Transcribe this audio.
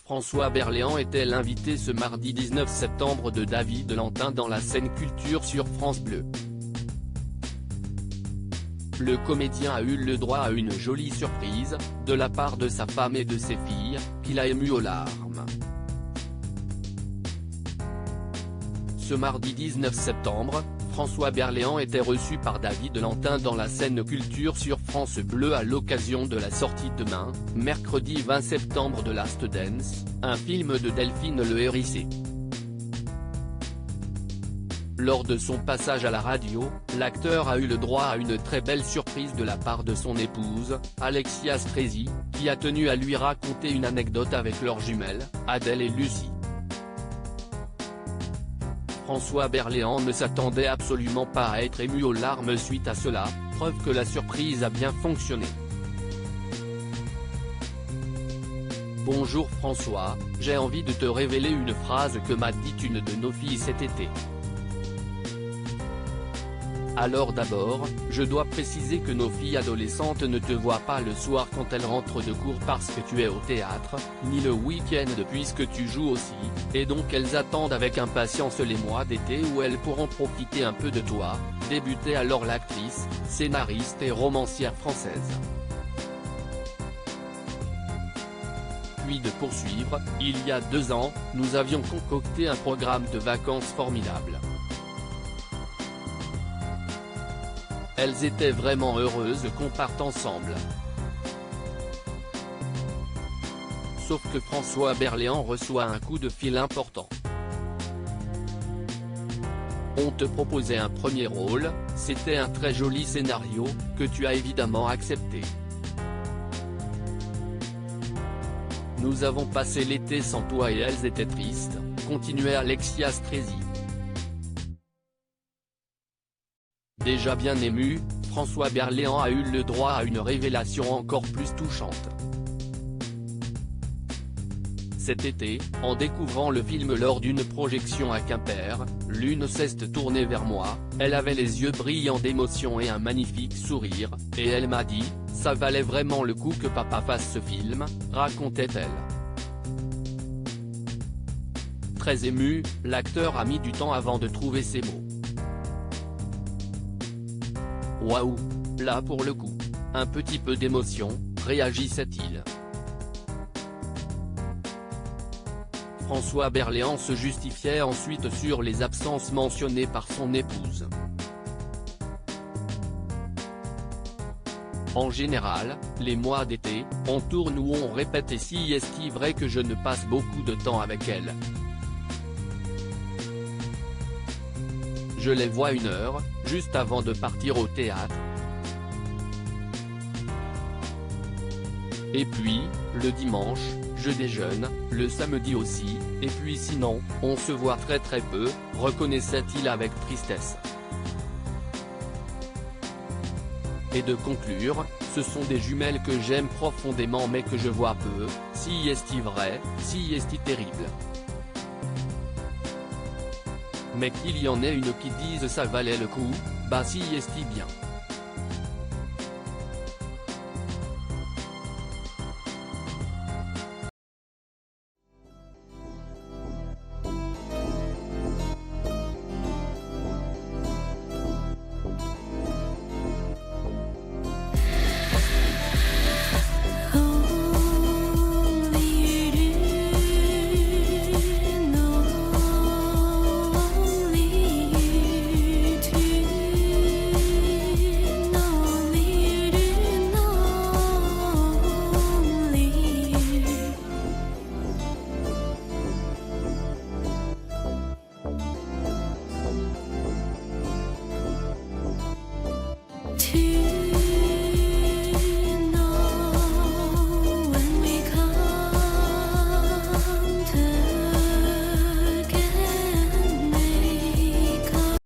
François Berléand était l'invité ce mardi 19 septembre de David Lantin dans la scène culture sur France Bleu. Le comédien a eu le droit à une jolie surprise, de la part de sa femme et de ses filles, qui l'a ému aux larmes. Ce mardi 19 septembre, François Berléand était reçu par David Lantin dans la scène culture sur France Bleu à l'occasion de la sortie demain, mercredi 20 septembre de Last Dance, un film de Delphine Le Hérissé. Lors de son passage à la radio, l'acteur a eu le droit à une très belle surprise de la part de son épouse, Alexia Stresi, qui a tenu à lui raconter une anecdote avec leurs jumelles, Adèle et Lucie. François Berléand ne s'attendait absolument pas à être ému aux larmes suite à cela, preuve que la surprise a bien fonctionné. Bonjour François, j'ai envie de te révéler une phrase que m'a dite une de nos filles cet été. Alors d'abord, je dois préciser que nos filles adolescentes ne te voient pas le soir quand elles rentrent de cours parce que tu es au théâtre, ni le week-end puisque tu joues aussi, et donc elles attendent avec impatience les mois d'été où elles pourront profiter un peu de toi, débutait alors l'actrice, scénariste et romancière française. Puis de poursuivre, il y a 2 ans, nous avions concocté un programme de vacances formidable. Elles étaient vraiment heureuses qu'on parte ensemble. Sauf que François Berléand reçoit un coup de fil important. On te proposait un premier rôle, c'était un très joli scénario, que tu as évidemment accepté. Nous avons passé l'été sans toi et elles étaient tristes, continuait Alexia Stresi. Déjà bien ému, François Berléand a eu le droit à une révélation encore plus touchante. Cet été, en découvrant le film lors d'une projection à Quimper, l'une s'est tournée vers moi, elle avait les yeux brillants d'émotion et un magnifique sourire, et elle m'a dit, ça valait vraiment le coup que papa fasse ce film, racontait-elle. Très ému, l'acteur a mis du temps avant de trouver ses mots. Waouh, là pour le coup, un petit peu d'émotion, réagissait-il. François Berléand se justifiait ensuite sur les absences mentionnées par son épouse. En général, les mois d'été, on tourne ou on répète et si est-il vrai que je ne passe beaucoup de temps avec elle. Je les vois 1 heure, juste avant de partir au théâtre. Et puis, le dimanche, je déjeune, le samedi aussi, et puis sinon, on se voit très peu, reconnaissait-il avec tristesse. Et de conclure, ce sont des jumelles que j'aime profondément mais que je vois peu, si est-il vrai, si est-il terrible. Mais qu'il y en ait une qui dise ça valait le coup, bah si est-il bien.